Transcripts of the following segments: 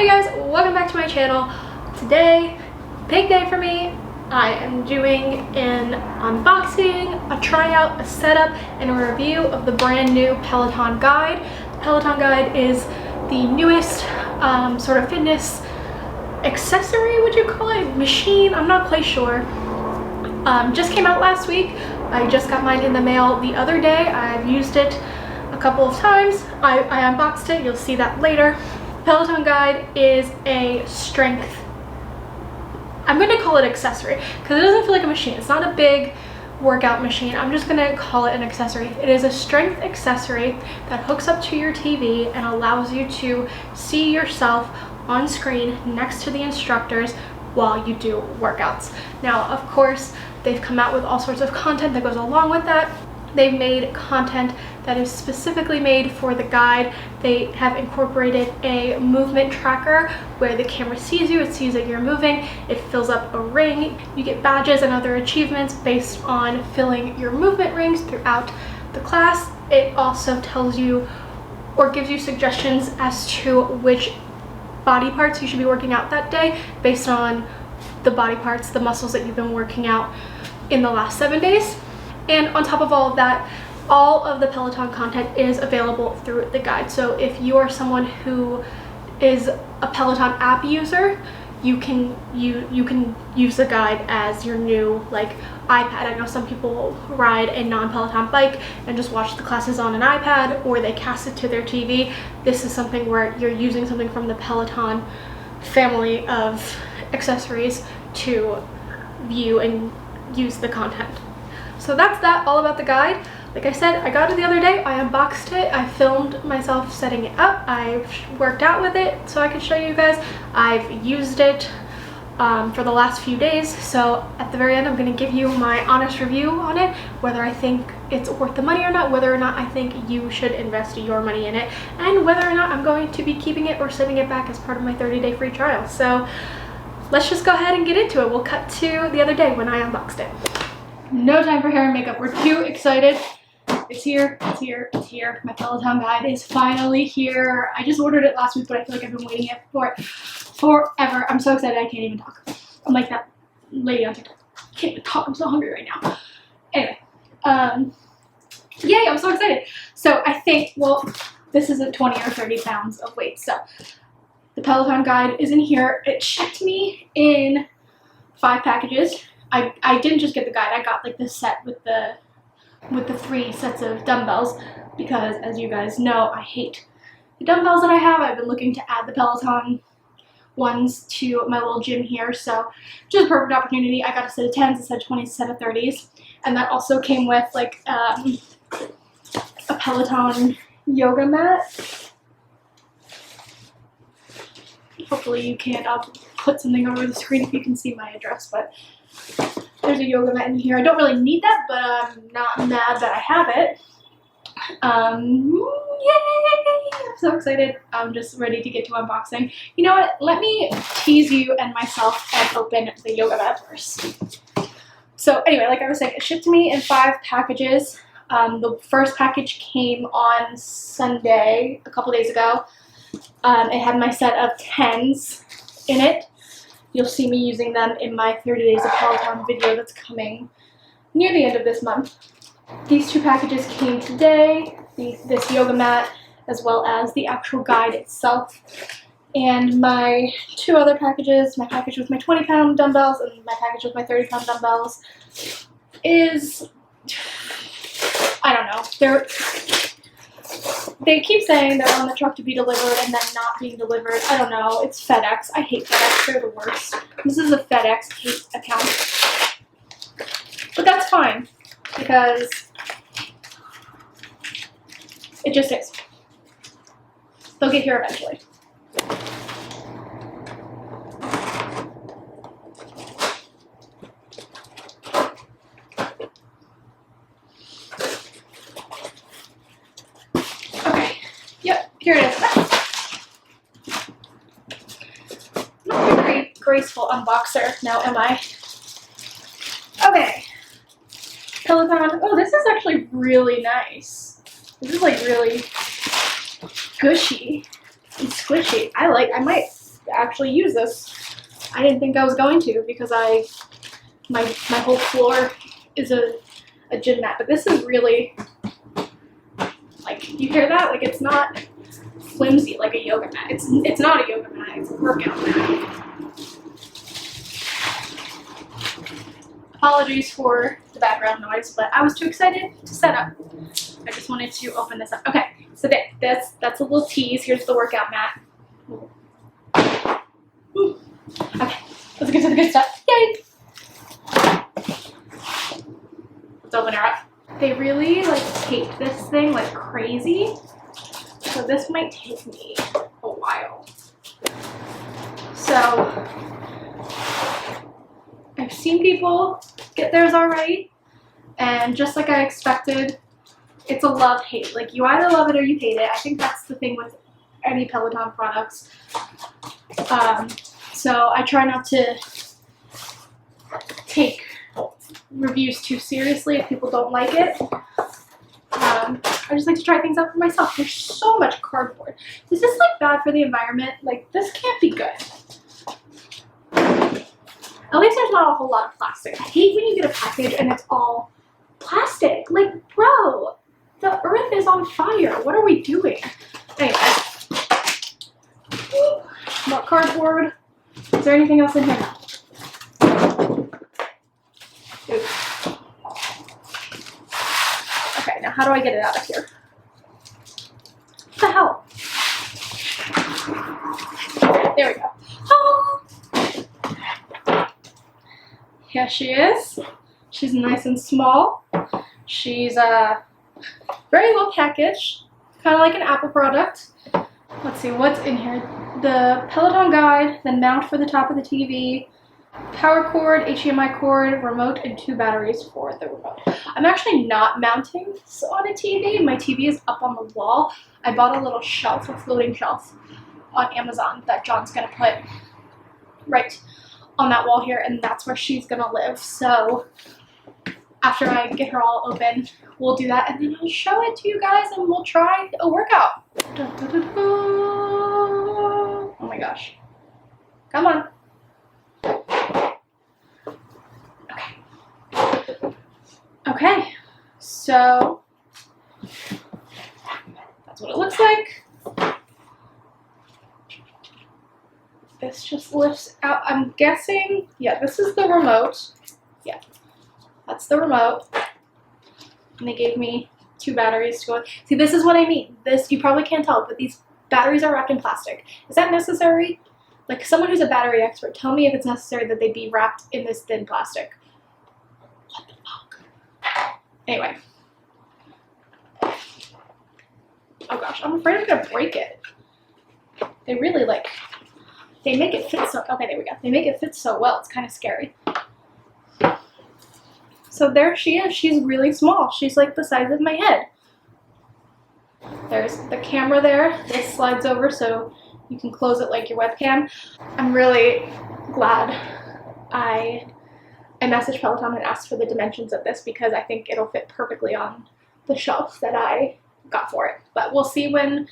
Hey guys, welcome back to my channel. Today, big day for me. I am doing an unboxing, a tryout, a setup, and a review of the brand new Peloton Guide. The Peloton Guide is the newest sort of fitness accessory, would you call it? Machine? I'm not quite sure. Just came out last week. I just got mine in the mail the other day. I've used it a couple of times. I unboxed it. You'll see that later. Peloton Guide is a strength, I'm going to call it accessory because it doesn't feel like a machine. It's not a big workout machine. I'm just going to call it an accessory. It is a strength accessory that hooks up to your TV and allows you to see yourself on screen next to the instructors while you do workouts. Now, of course, they've come out with all sorts of content that goes along with that. They've made content that is specifically made for the guide. They have incorporated a movement tracker where the camera sees you, it sees that you're moving, it fills up a ring. You get badges and other achievements based on filling your movement rings throughout the class. It also tells you or gives you suggestions as to which body parts you should be working out that day based on the body parts, the muscles that you've been working out in the last 7 days. And on top of all of that, all of the Peloton content is available through the guide. So if you are someone who is a Peloton app user, you can use the guide as your new like iPad. I know some people ride a non-Peloton bike and just watch the classes on an iPad, or they cast it to their TV. This is something where you're using something from the Peloton family of accessories to view and use the content. So that's that, all about the guide. Like I said, I got it the other day, I unboxed it, I filmed myself setting it up, I've worked out with it so I can show you guys. I've used it for the last few days, so at the very end I'm going to give you my honest review on it, whether I think it's worth the money or not, whether or not I think you should invest your money in it, and whether or not I'm going to be keeping it or sending it back as part of my 30-day free trial. So let's just go ahead and get into it. We'll cut to the other day when I unboxed it. No time for hair and makeup. We're too excited. It's here, it's here, it's here. My Peloton Guide is finally here. I just ordered it last week, but I feel like I've been waiting for it forever. I'm so excited I can't even talk. I'm like that lady on TikTok. I can't even talk. I'm so hungry right now. Anyway, yay, I'm so excited. So I think, well, this is a 20 or 30 pounds of weight. So the Peloton Guide is in here. It shipped me in 5 packages. I didn't just get the guide, I got like this set with the 3 sets of dumbbells because, as you guys know, I hate the dumbbells that I have. I've been looking to add the Peloton ones to my little gym here, so just a perfect opportunity. I got a set of 10s, a set of 20s, a set of 30s, and that also came with like a Peloton yoga mat. Hopefully you can't, I'll put something over the screen if you can see my address, but there's a yoga mat in here. I don't really need that, but I'm not mad that I have it. Yay! I'm so excited. I'm just ready to get to unboxing. You know what? Let me tease you and myself and open the yoga mat first. So anyway, like I was saying, it shipped to me in 5 packages. The first package came on Sunday, a couple days ago. It had my set of 10s in it. You'll see me using them in my 30 Days of Peloton video that's coming near the end of this month. These 2 packages came today, this yoga mat, as well as the actual guide itself. And my 2 other packages, my package with my 20-pound dumbbells and my package with my 30-pound dumbbells, is, I don't know, they keep saying they're on the truck to be delivered and then not being delivered. I don't know. It's FedEx. I hate FedEx. They're the worst. This is a FedEx hate account. But that's fine because it just is. They'll get here eventually. Here it is. Not a very graceful unboxer now, am I? Okay. Peloton. Oh, this is actually really nice. This is like really gushy and squishy. I might to actually use this. I didn't think I was going to because my whole floor is a gym mat, but this is really, like, you hear that? Like, it's not flimsy like a yoga mat. It's not a yoga mat, it's a workout mat. Apologies for the background noise, but I was too excited to set up. I just wanted to open this up. Okay, so that's a little tease. Here's the workout mat. Ooh. Okay, let's get to the good stuff. Yay! Let's open her up. They really like tape this thing like crazy, so this might take me a while. So I've seen people get theirs already, and just like I expected, it's a love-hate. Like, you either love it or you hate it. I think that's the thing with any Peloton products. So I try not to take reviews too seriously if people don't like it. I just like to try things out for myself. There's so much cardboard. Is this like bad for the environment? Like, this can't be good. At least there's not a whole lot of plastic. I hate when you get a package and it's all plastic. Like, bro, the earth is on fire. What are we doing? Anyway. More cardboard. Is there anything else in here? Oops. Okay, now how do I get it out of here? What the hell? There we go. Oh! Here she is. She's nice and small. She's very well packaged, kind of like an Apple product. Let's see what's in here. The Peloton guide, the mount for the top of the TV, power cord, HDMI cord, remote, and 2 batteries for the remote. I'm actually not mounting this on a TV. My TV is up on the wall. I bought a little shelf, a floating shelf on Amazon that John's gonna put right on that wall here, and that's where she's gonna live. So after I get her all open, we'll do that, and then I'll show it to you guys, and we'll try a workout. Da, da, da, da. Oh my gosh. Come on. Okay, so that's what it looks like. This just lifts out. I'm guessing, yeah, this is the remote. Yeah, that's the remote. And they gave me 2 batteries to go. See, this is what I mean. This, you probably can't tell, but these batteries are wrapped in plastic. Is that necessary? Like, someone who's a battery expert, tell me if it's necessary that they be wrapped in this thin plastic. What the fuck? Anyway. Oh gosh, I'm afraid I'm gonna break it. They really like, they make it fit so, okay, there we go. They make it fit so well, it's kind of scary. So there she is. She's really small. She's like the size of my head. There's the camera there. This slides over so you can close it like your webcam. I'm really glad I messaged Peloton and asked for the dimensions of this because I think it'll fit perfectly on the shelf that I got for it. But we'll see when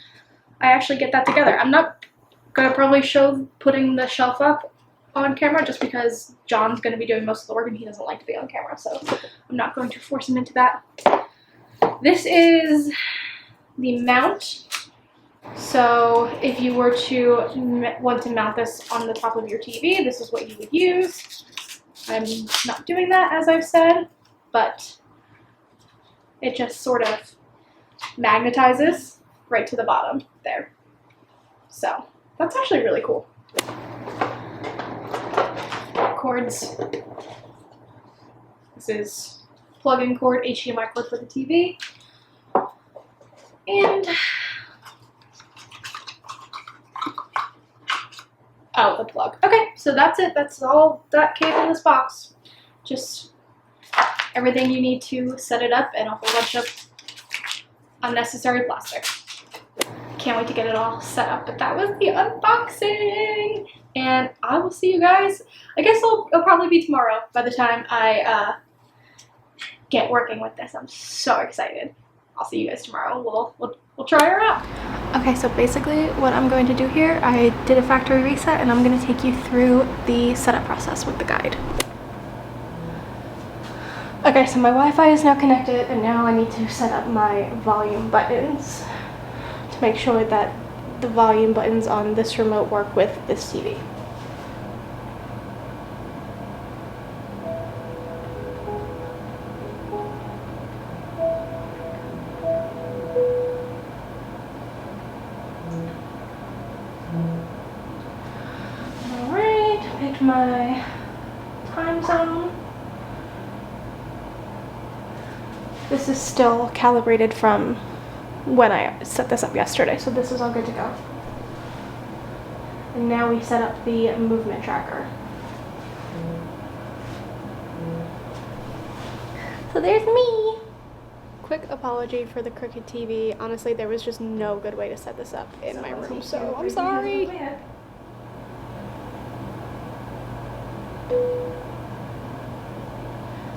I actually get that together. I'm not gonna probably show putting the shelf up on camera just because John's going to be doing most of the work and he doesn't like to be on camera, so I'm not going to force him into that. This is the mount. So if you were to want to mount this on the top of your TV, this is what you would use. I'm not doing that, as I've said, but it just sort of magnetizes right to the bottom there. So that's actually really cool. Cords. This is plug-in cord, HDMI cord for the TV. And oh, the plug. Okay, so that's it. That's all that came in this box. Just everything you need to set it up and a whole bunch of unnecessary plastic. Can't wait to get it all set up, but that was the unboxing. And I will see you guys, I guess it'll probably be tomorrow by the time I get working with this. I'm so excited. I'll see you guys tomorrow. We'll we'll try her out. Okay, so basically what I'm going to do here, I did a factory reset and I'm going to take you through the setup process with the guide. Okay, so my Wi-Fi is now connected and now I need to set up my volume buttons to make sure that the volume buttons on this remote work with this TV. Alright, picked my time zone. This is still calibrated from when I set this up yesterday, so this is all good to go. And now we set up the movement tracker. So there's me. Quick apology for the crooked TV. Honestly, there was just no good way to set this up in my room, so I'm sorry.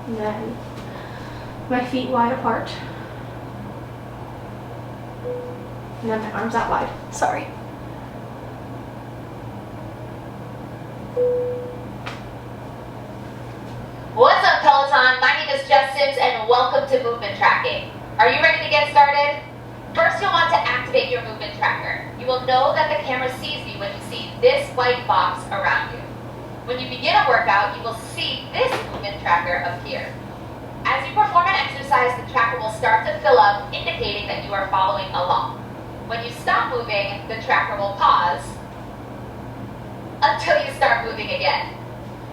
And then my feet wide apart. And then my arms out wide. Sorry. What's up, Peloton? My name is Jess Sims and welcome to movement tracking. Are you ready to get started? First, you'll want to activate your movement tracker. You will know that the camera sees you when you see this white box around you. When you begin a workout, you will see this movement tracker appear. As you perform an exercise, the tracker will start to fill up, indicating that you are following along. When you stop moving, the tracker will pause until you start moving again.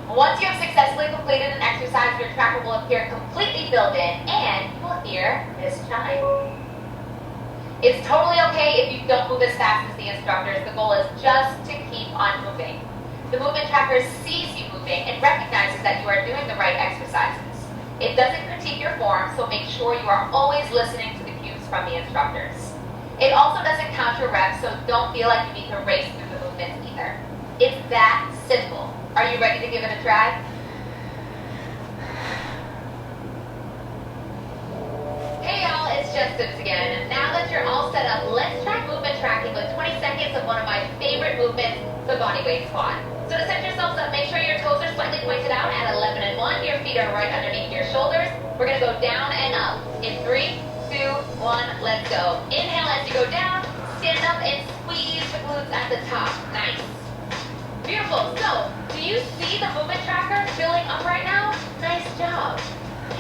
Once you have successfully completed an exercise, your tracker will appear completely filled in and you will hear this chime. It's totally okay if you don't move as fast as the instructors. The goal is just to keep on moving. The movement tracker sees you moving and recognizes that you are doing the right exercises. It doesn't critique your form, so make sure you are always listening to the cues from the instructors. It also doesn't count your reps, so don't feel like you need to race through the movements either. It's that simple. Are you ready to give it a try? Hey y'all, it's Jess Sims again. And now that you're all set up, let's try movement tracking with 20 seconds of one of my favorite movements, the body weight squat. So to set yourselves up, make sure your toes are slightly pointed out at 11 and 1. Your feet are right underneath your shoulders. We're going to go down and up. In 3, 2, 1, let's go. Inhale as you go down. Stand up and squeeze the glutes at the top. Nice. Beautiful. So, do you see the movement tracker filling up right now? Nice job.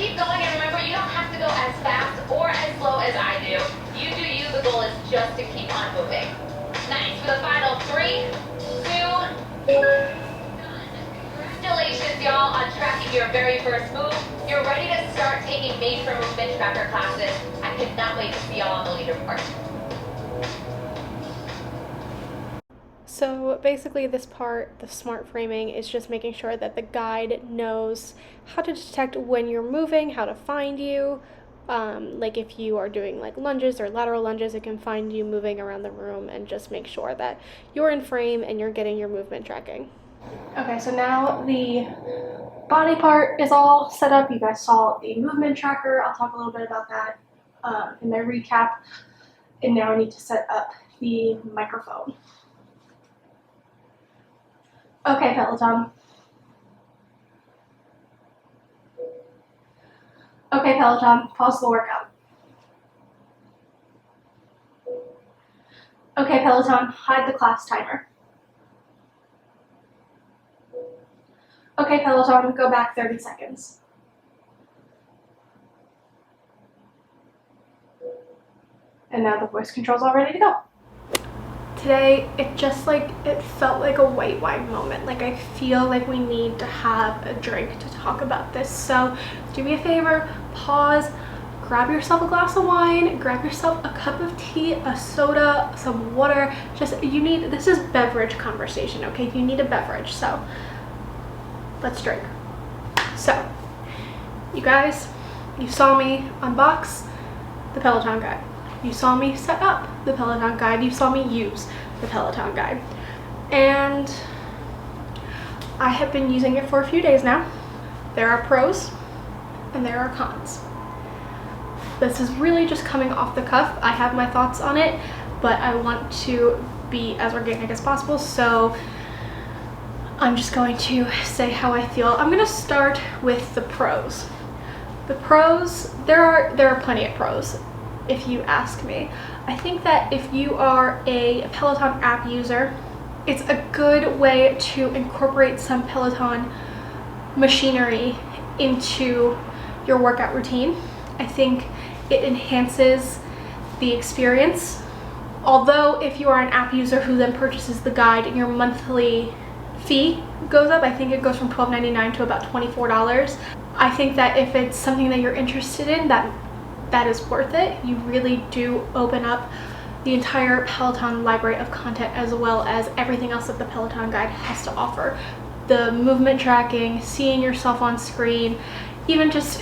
Keep going, and remember, you don't have to go as fast or as slow as I do. You do you. The goal is just to keep on moving. Nice. For the final 3, 2, 1. Congratulations, y'all, on tracking your very first move. You're ready to start taking Made for Movement Tracker classes. I cannot wait to see y'all on the leaderboard. So basically this part, the smart framing, is just making sure that the guide knows how to detect when you're moving, how to find you. Like if you are doing like lunges or lateral lunges, it can find you moving around the room and just make sure that you're in frame and you're getting your movement tracking. Okay, so now the body part is all set up. You guys saw the movement tracker. I'll talk a little bit about that in my recap. And now I need to set up the microphone. Okay, Peloton. Okay, Peloton, pause the workout. Okay, Peloton, hide the class timer. Okay, Peloton, go back 30 seconds. And now the voice control's all ready to go. Today, it felt like a white wine moment. Like I feel like we need to have a drink to talk about this. So do me a favor, pause, grab yourself a glass of wine, grab yourself a cup of tea, a soda, some water. This is beverage conversation, okay? You need a beverage, so let's drink. So, you guys, you saw me unbox the Peloton Guide. You saw me set up the Peloton Guide. You saw me use the Peloton Guide. And I have been using it for a few days now. There are pros and there are cons. This is really just coming off the cuff. I have my thoughts on it, but I want to be as organic as possible, so I'm just going to say how I feel. I'm going to start with the pros. The pros, there are plenty of pros, if you ask me. I think that if you are a Peloton app user, it's a good way to incorporate some Peloton machinery into your workout routine. I think it enhances the experience. Although if you are an app user who then purchases the guide and your monthly fee goes up, I think it goes from $12.99 to about $24. I think that if it's something that you're interested in, that is worth it. You really do open up the entire Peloton library of content, as well as everything else that the Peloton guide has to offer. The movement tracking, seeing yourself on screen, even just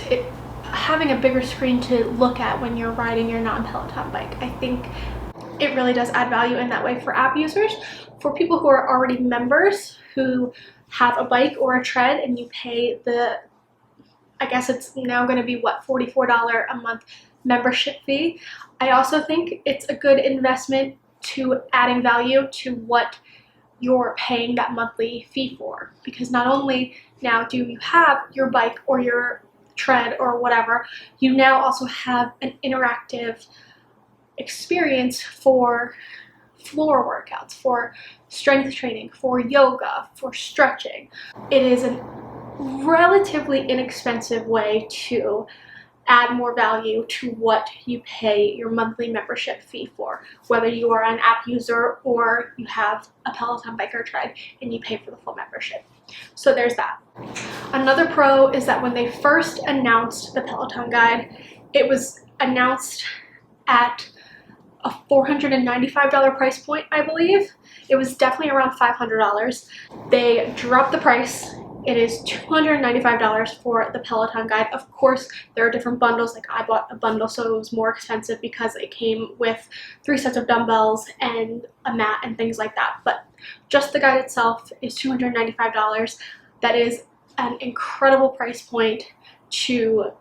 having a bigger screen to look at when you're riding your non-Peloton bike. I think it really does add value in that way for app users. For people who are already members who have a bike or a tread and you pay the, I guess it's now going to be what, $44 a month membership fee. I also think it's a good investment to adding value to what you're paying that monthly fee for, because not only now do you have your bike or your tread or whatever, you now also have an interactive experience for floor workouts, for strength training, for yoga, for stretching. It is a relatively inexpensive way to add more value to what you pay your monthly membership fee for, whether you are an app user or you have a Peloton bike or tread and you pay for the full membership. So there's that. Another pro is that when they first announced the Peloton guide, it was announced at a $495 price point, I believe. It was definitely around $500. They dropped the price. It is $295 for the Peloton guide. Of course, there are different bundles. Like I bought a bundle, so it was more expensive because it came with 3 sets of dumbbells and a mat and things like that. But just the guide itself is $295. That is an incredible price point to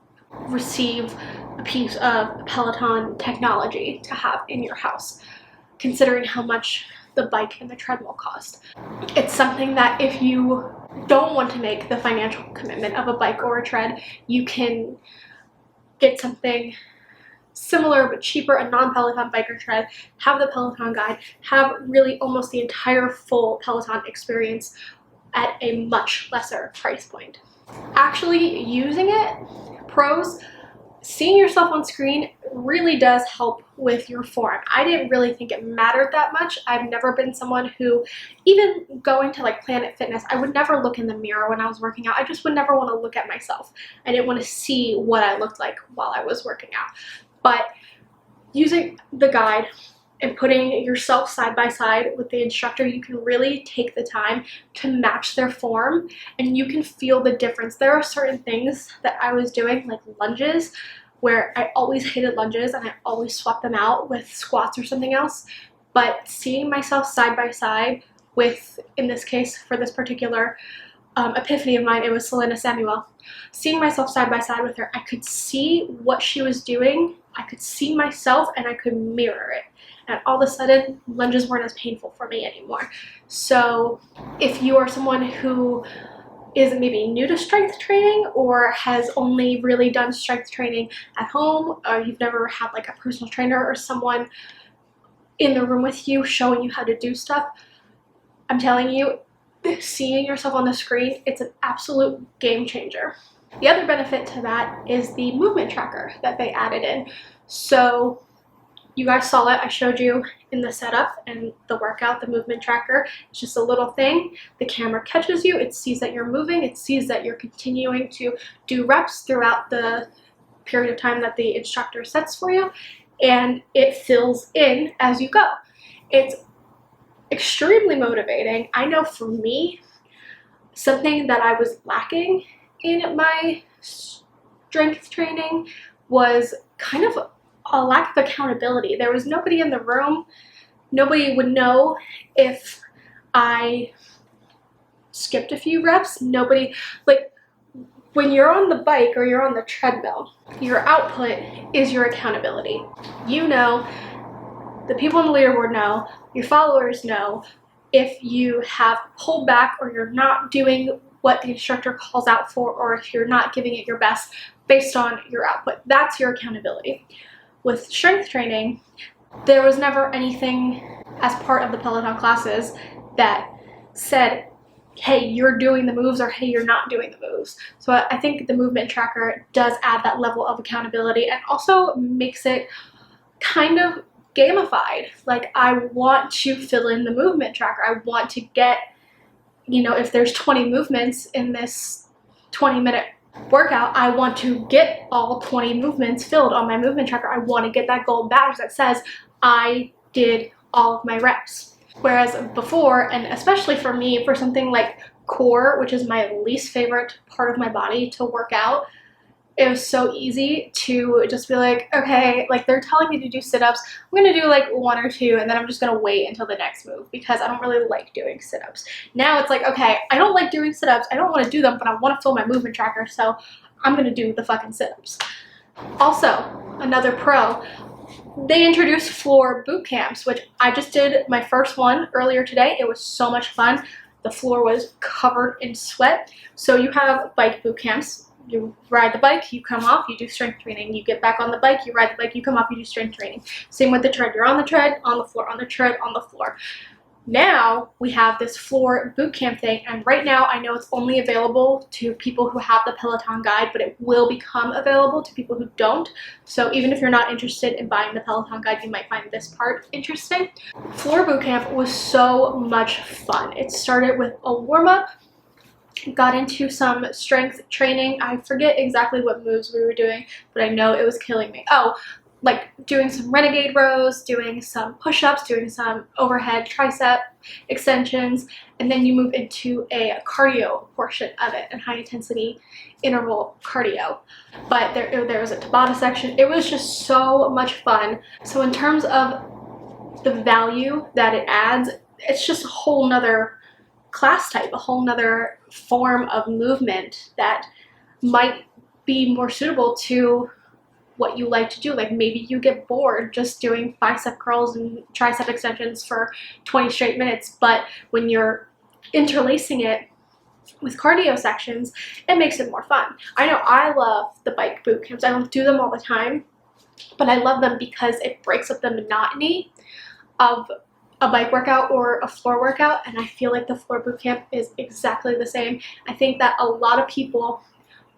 receive a piece of Peloton technology to have in your house, considering how much the bike and the treadmill cost. It's something that if you don't want to make the financial commitment of a bike or a tread, you can get something similar but cheaper, a non-Peloton bike or tread, have the Peloton guide, have really almost the entire full Peloton experience at a much lesser price point. Actually using it, pros, seeing yourself on screen really does help with your form. I didn't really think it mattered that much. I've never been someone who, even going to like Planet Fitness, I would never look in the mirror when I was working out. I just would never want to look at myself. I didn't want to see what I looked like while I was working out. But using the guide and putting yourself side by side with the instructor, you can really take the time to match their form and you can feel the difference. There are certain things that I was doing, like lunges, where I always hated lunges and I always swapped them out with squats or something else. But seeing myself side by side with, in this case, for this particular epiphany of mine, it was Selena Samuel. Seeing myself side by side with her, I could see what she was doing, I could see myself, and I could mirror it. And all of a sudden, lunges weren't as painful for me anymore. So if you are someone who is maybe new to strength training or has only really done strength training at home, or you've never had like a personal trainer or someone in the room with you showing you how to do stuff, I'm telling you, seeing yourself on the screen, it's an absolute game changer. The other benefit to that is the movement tracker that they added in. So you guys saw it, I showed you in the setup and the workout, the movement tracker. It's just a little thing. The camera catches you, it sees that you're moving, it sees that you're continuing to do reps throughout the period of time that the instructor sets for you, and it fills in as you go. It's extremely motivating. I know for me, something that I was lacking in my strength training was kind of a lack of accountability. There was nobody in the room. Nobody would know if I skipped a few reps. Nobody, like, When you're on the bike or you're on the treadmill, your output is your accountability. You know, the people on the leaderboard know, your followers know, if you have pulled back or you're not doing what the instructor calls out for, or if you're not giving it your best based on your output. That's your accountability. With strength training, there was never anything as part of the Peloton classes that said, hey, you're doing the moves, or hey, you're not doing the moves. So I think the movement tracker does add that level of accountability and also makes it kind of gamified. Like, I want to fill in the movement tracker. I want to get, you know, if there's 20 movements in this 20-minute workout, I want to get all 20 movements filled on my movement tracker. I want to get that gold badge that says I did all of my reps. Whereas before, and especially for me, for something like core, which is my least favorite part of my body to work out, it was so easy to just be like, okay, like they're telling me to do sit-ups, I'm gonna do like 1 or 2, and then I'm just gonna wait until the next move because I don't really like doing sit-ups. Now it's like, okay, I don't like doing sit-ups, I don't want to do them, but I want to fill my movement tracker, so I'm gonna do the fucking sit-ups. Also, another pro, they introduced floor boot camps, which I just did my first one earlier today. It was so much fun. The floor was covered in sweat. So you have bike boot camps. You ride the bike, you come off, you do strength training. You get back on the bike, you ride the bike, you come off, you do strength training. Same with the tread. You're on the tread, on the floor, on the tread, on the floor. Now we have this floor boot camp thing, and right now I know it's only available to people who have the Peloton guide, but it will become available to people who don't. So even if you're not interested in buying the Peloton guide, you might find this part interesting. Floor boot camp was so much fun. It started with a warm-up, got into some strength training. I forget exactly what moves we were doing, but I know it was killing me. Oh, like doing some renegade rows, doing some push-ups, doing some overhead tricep extensions, and then you move into a cardio portion of it, and high intensity interval cardio. But there was a Tabata section. It was just so much fun. So in terms of the value that it adds, it's just a whole nother class type, a whole nother form of movement that might be more suitable to what you like to do. Like maybe you get bored just doing bicep curls and tricep extensions for 20 straight minutes, but when you're interlacing it with cardio sections, it makes it more fun. I know I love the bike boot camps. I don't do them all the time, but I love them because it breaks up the monotony of a bike workout or a floor workout, and I feel like the floor boot camp is exactly the same. I think that a lot of people,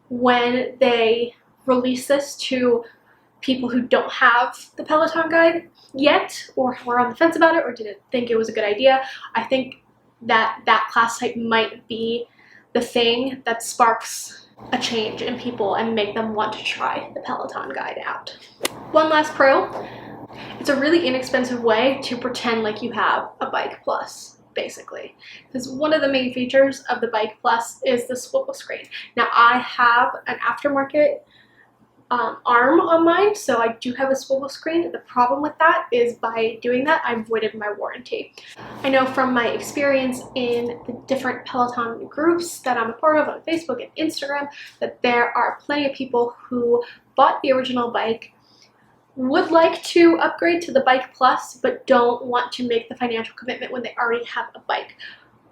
when they release this to people who don't have the Peloton guide yet, or were on the fence about it, or didn't think it was a good idea, I think that that class type might be the thing that sparks a change in people and make them want to try the Peloton guide out. One last pro, it's a really inexpensive way to pretend like you have a Bike Plus, basically. Because one of the main features of the Bike Plus is the swivel screen. Now I have an aftermarket arm on mine, so I do have a swivel screen. The problem with that is by doing that, I voided my warranty. I know from my experience in the different Peloton groups that I'm a part of on Facebook and Instagram that there are plenty of people who bought the original bike, would like to upgrade to the Bike Plus, but don't want to make the financial commitment when they already have a bike.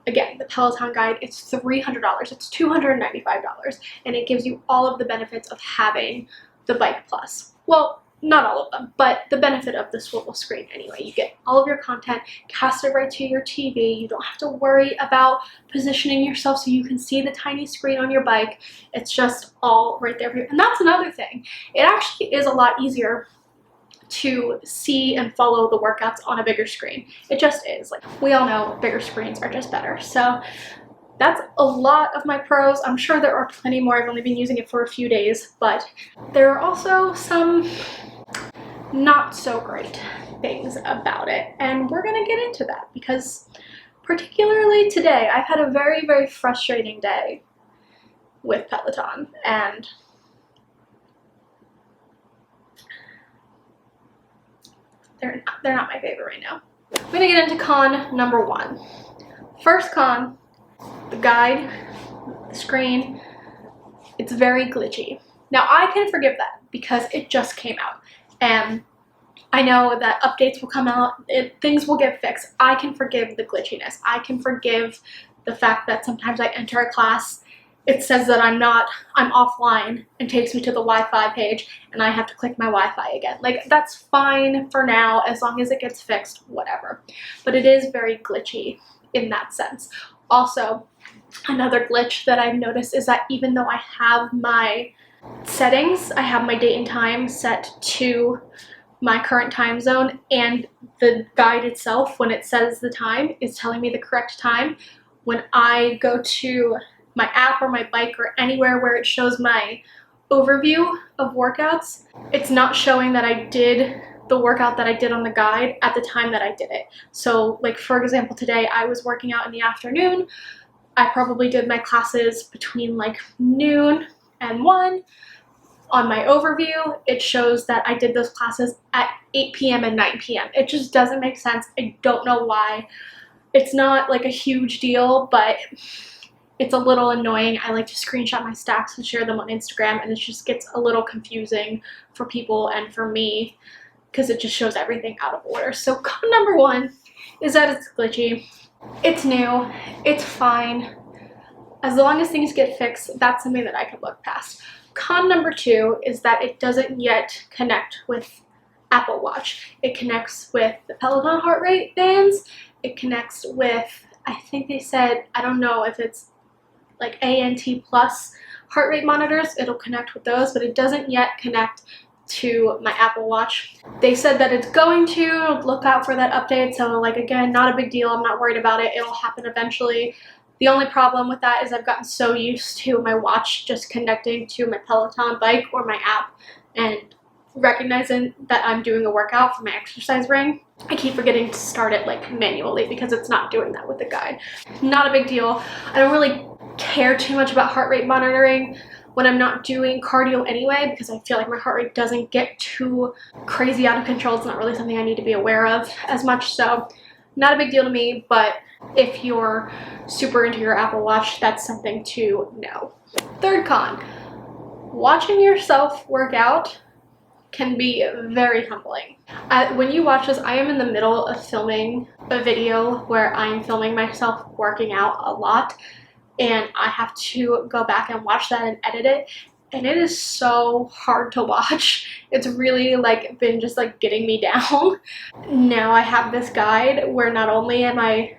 Again, the Peloton guide, it's $300, it's $295, and it gives you all of the benefits of having the Bike Plus. Well, not all of them, but the benefit of the swivel screen anyway. You get all of your content casted right to your TV. You don't have to worry about positioning yourself so you can see the tiny screen on your bike. It's just all right there for you. And that's another thing. It actually is a lot easier to see and follow the workouts on a bigger screen. It just is. Like, we all know bigger screens are just better. So that's a lot of my pros. I'm sure there are plenty more. I've only been using it for a few days, but there are also some not so great things about it, and we're gonna get into that because particularly today I've had a very, very frustrating day with Peloton, and they're not my favorite right now. I'm gonna get into con number one. First con, the guide, the screen, It's very glitchy. Now I can forgive that because it just came out, and I know that updates will come out, things will get fixed. I can forgive the glitchiness. I can forgive the fact that sometimes I enter a class, it says that I'm offline and takes me to the Wi-Fi page and I have to click my Wi-Fi again. Like, that's fine for now, as long as it gets fixed, whatever. But it is very glitchy in that sense. Also, another glitch that I've noticed is that even though I have my settings, I have my date and time set to my current time zone, and the guide itself, when it says the time, is telling me the correct time. When I go to my app or my bike or anywhere where it shows my overview of workouts, it's not showing that I did the workout that I did on the guide at the time that I did it. So, like, for example, today I was working out in the afternoon. I probably did my classes between like noon and 1. On my overview, it shows that I did those classes at 8 p.m. and 9 p.m. It just doesn't make sense. I don't know why. It's not like a huge deal, but it's a little annoying. I like to screenshot my stacks and share them on Instagram, and it just gets a little confusing for people and for me because it just shows everything out of order. So con number 1 is that it's glitchy. It's new. It's fine. As long as things get fixed, that's something that I can look past. Con number 2 is that it doesn't yet connect with Apple Watch. It connects with the Peloton heart rate bands. It connects with, I think they said, I don't know if it's like ANT plus heart rate monitors. It'll connect with those, but it doesn't yet connect to my Apple Watch. They said that it's going to. Look out for that update. So, like, again, not a big deal. I'm not worried about it. It'll happen eventually. The only problem with that is I've gotten so used to my watch just connecting to my Peloton bike or my app and recognizing that I'm doing a workout for my exercise ring. I keep forgetting to start it like manually because it's not doing that with the guide. Not a big deal. I don't really care too much about heart rate monitoring when I'm not doing cardio anyway, because I feel like my heart rate doesn't get too crazy out of control. It's not really something I need to be aware of as much, so not a big deal to me. But if you're super into your Apple Watch, that's something to know. Third con, watching yourself work out can be very humbling. When you watch this, I am in the middle of filming a video where I'm filming myself working out a lot, and I have to go back and watch that and edit it, and it is so hard to watch. It's really like been just like getting me down. Now I have this guide where not only am I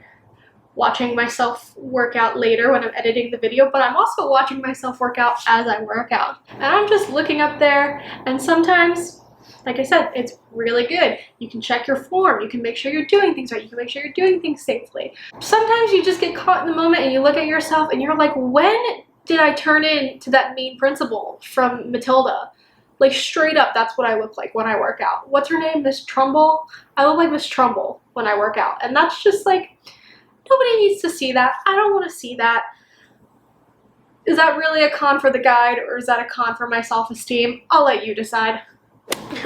watching myself work out later when I'm editing the video, but I'm also watching myself work out as I work out. And I'm just looking up there, and sometimes, like I said, it's really good. You can check your form, you can make sure you're doing things right, you can make sure you're doing things safely. Sometimes you just get caught in the moment and you look at yourself and you're like, when did I turn into that mean principal from Matilda? Like, straight up, that's what I look like when I work out. What's her name? Miss Trumbull? I look like Miss Trumbull when I work out. And that's just like, nobody needs to see that. I don't want to see that. Is that really a con for the guide, or is that a con for my self-esteem? I'll let you decide.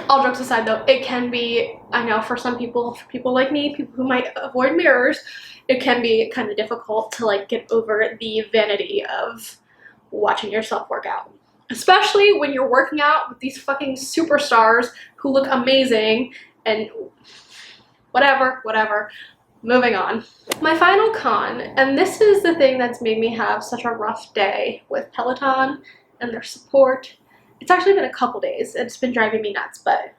All jokes aside though, it can be, I know for some people, for people like me, people who might avoid mirrors, it can be kind of difficult to like get over the vanity of watching yourself work out. Especially when you're working out with these fucking superstars who look amazing and whatever. Moving on. My final con, and this is the thing that's made me have such a rough day with Peloton and their support. It's actually been a couple days. It's been driving me nuts, but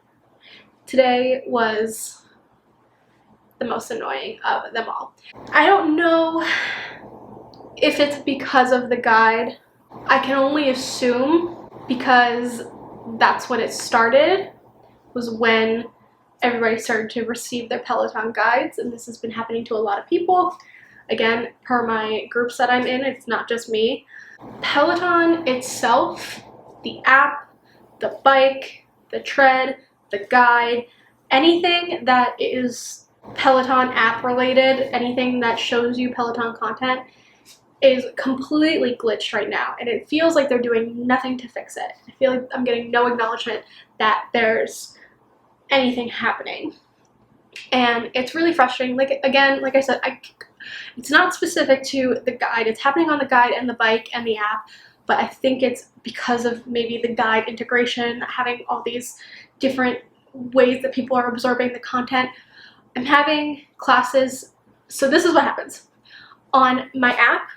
today was the most annoying of them all. I don't know if it's because of the guide. I can only assume because that's when it started, was when everybody started to receive their Peloton guides, and this has been happening to a lot of people. Again, per my groups that I'm in, it's not just me. Peloton itself, the app, the bike, the tread, the guide, anything that is Peloton app related, anything that shows you Peloton content is completely glitched right now, and it feels like they're doing nothing to fix it. I feel like I'm getting no acknowledgement that there's anything happening, and it's really frustrating. Like, again, like I said, it's not specific to the guide. It's happening on the guide and the bike and the app, but I think it's because of maybe the guide integration, having all these different ways that people are absorbing the content. I'm having classes, so this is what happens. On my app,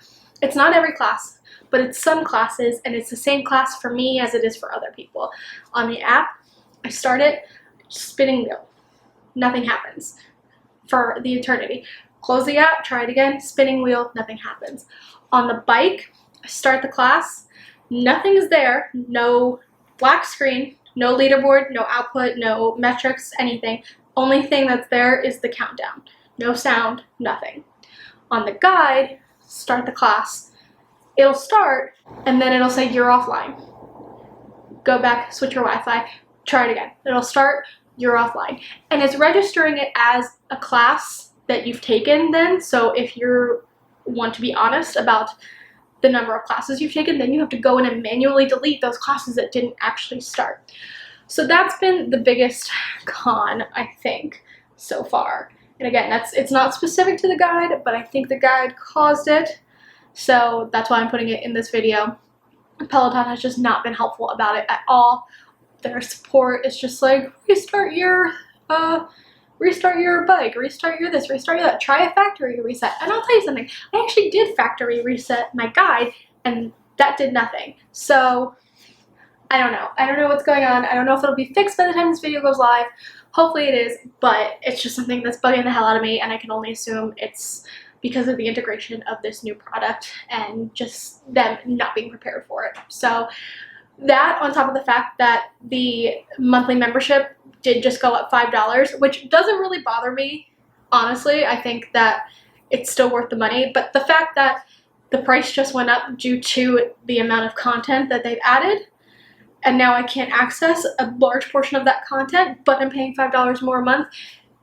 it's not every class, but it's some classes, and it's the same class for me as it is for other people. On the app, I start it, spinning wheel. Nothing happens for the eternity. Close the app, try it again, spinning wheel, nothing happens. On the bike, I start the class, nothing is there, no black screen, no leaderboard, no output, no metrics, anything. Only thing that's there is the countdown. No sound, nothing. On the guide, start the class. It'll start, and then it'll say you're offline. Go back, switch your Wi-Fi, try it again. It'll start, you're offline. And it's registering it as a class that you've taken then. So if you want to be honest about the number of classes you've taken, then you have to go in and manually delete those classes that didn't actually start. So that's been the biggest con, I think, so far. And again, it's not specific to the guide, but I think the guide caused it. So that's why I'm putting it in this video. Peloton has just not been helpful about it at all. Their support is just like, restart your bike, restart your this, restart your that, try a factory reset. And I'll tell you something, I actually did factory reset my guide, and that did nothing. So I don't know what's going on. I don't know if it'll be fixed by the time this video goes live. Hopefully it is, but it's just something that's bugging the hell out of me, and I can only assume it's because of the integration of this new product and just them not being prepared for it. So that, on top of the fact that the monthly membership did just go up $5, which doesn't really bother me, honestly. I think that it's still worth the money, but the fact that the price just went up due to the amount of content that they've added, and now I can't access a large portion of that content, but I'm paying $5 more a month,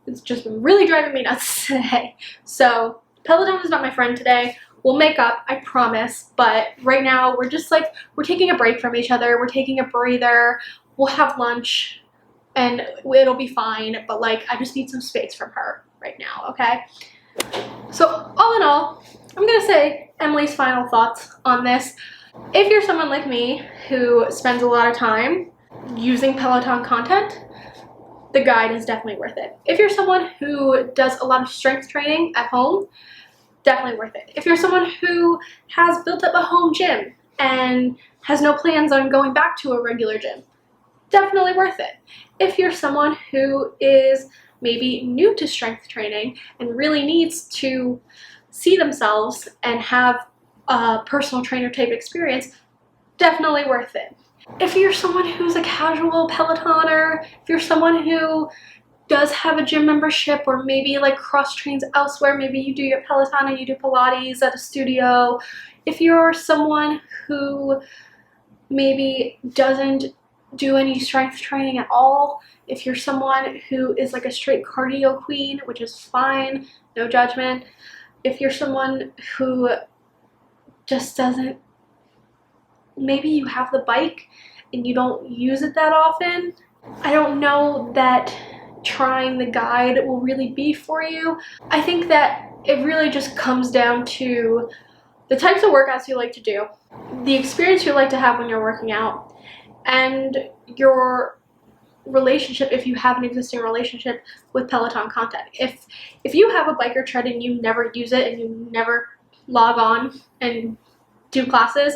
it's just been really driving me nuts today. So Peloton is not my friend today. We'll make up, I promise, but right now we're just like, we're taking a break from each other, we're taking a breather, we'll have lunch, and it'll be fine, but like, I just need some space from her right now, okay? So all in all, I'm gonna say Emily's final thoughts on this. If you're someone like me who spends a lot of time using Peloton content, the guide is definitely worth it. If you're someone who does a lot of strength training at home, definitely worth it. If you're someone who has built up a home gym and has no plans on going back to a regular gym, definitely worth it. If you're someone who is maybe new to strength training and really needs to see themselves and have a personal trainer type experience, definitely worth it. If you're someone who's a casual Pelotoner, if you're someone who does have a gym membership or maybe like cross trains elsewhere, maybe you do your Peloton and you do Pilates at a studio, if you're someone who maybe doesn't do any strength training at all, if you're someone who is like a straight cardio queen, which is fine, no judgment, if you're someone who just doesn't, maybe you have the bike and you don't use it that often, I don't know that trying the guide will really be for you. I think that it really just comes down to the types of workouts you like to do, the experience you like to have when you're working out, and your relationship, if you have an existing relationship with Peloton content. If you have a bike or tread and you never use it and you never log on and do classes,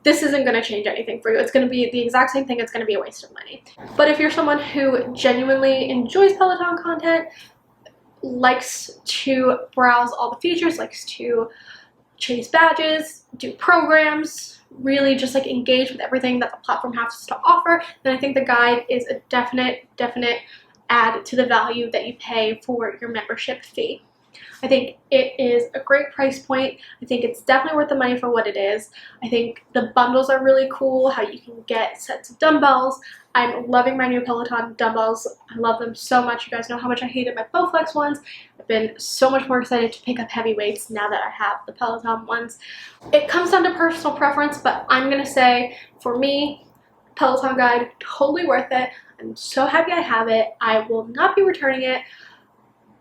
this isn't going to change anything for you. It's going to be the exact same thing. It's going to be a waste of money. But if you're someone who genuinely enjoys Peloton content, likes to browse all the features, likes to chase badges, do programs, really just like engage with everything that the platform has to offer, then I think the guide is a definite add to the value that you pay for your membership fee. I think it is a great price point. I think it's definitely worth the money for what it is. I think the bundles are really cool, how you can get sets of dumbbells. I'm loving my new Peloton dumbbells. I love them so much. You guys know how much I hated my Bowflex ones. I've been so much more excited to pick up heavy weights now that I have the Peloton ones. It comes down to personal preference, but I'm going to say for me, Peloton guide, totally worth it. I'm so happy I have it. I will not be returning it.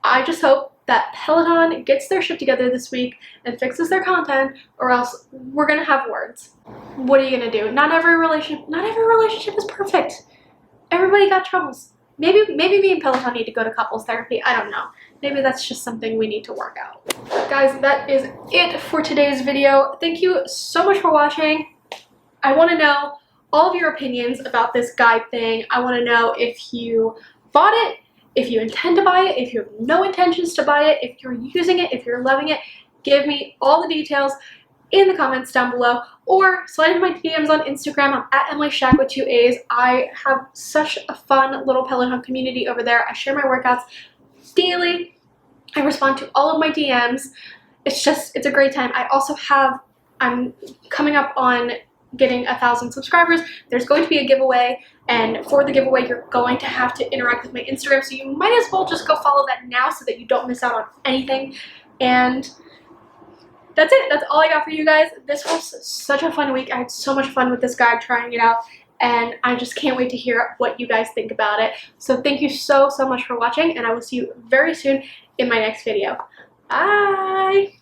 I just hope that Peloton gets their shit together this week and fixes their content, or else we're gonna have words. what are you gonna do? Not every relationship is perfect. Everybody got troubles. Maybe me and Peloton need to go to couples therapy. I don't know. Maybe that's just something we need to work out. Guys, that is it for today's video. Thank you so much for watching. I want to know all of your opinions about this guide thing. I want to know if you bought it, if you intend to buy it, if you have no intentions to buy it, if you're using it, if you're loving it. Give me all the details in the comments down below, or slide into my DMs on Instagram. I'm at Emily Shack with 2 A's. I have such a fun little Peloton community over there. I share my workouts daily. I respond to all of my DMs. It's a great time. I'm coming up on getting 1,000 subscribers. There's going to be a giveaway, and for the giveaway you're going to have to interact with my Instagram, so you might as well just go follow that now so that you don't miss out on anything. And that's it. That's all I got for you guys. This was such a fun week. I had so much fun with this guide, trying it out, and I just can't wait to hear what you guys think about it. So thank you so much for watching, and I will see you very soon in my next video. Bye!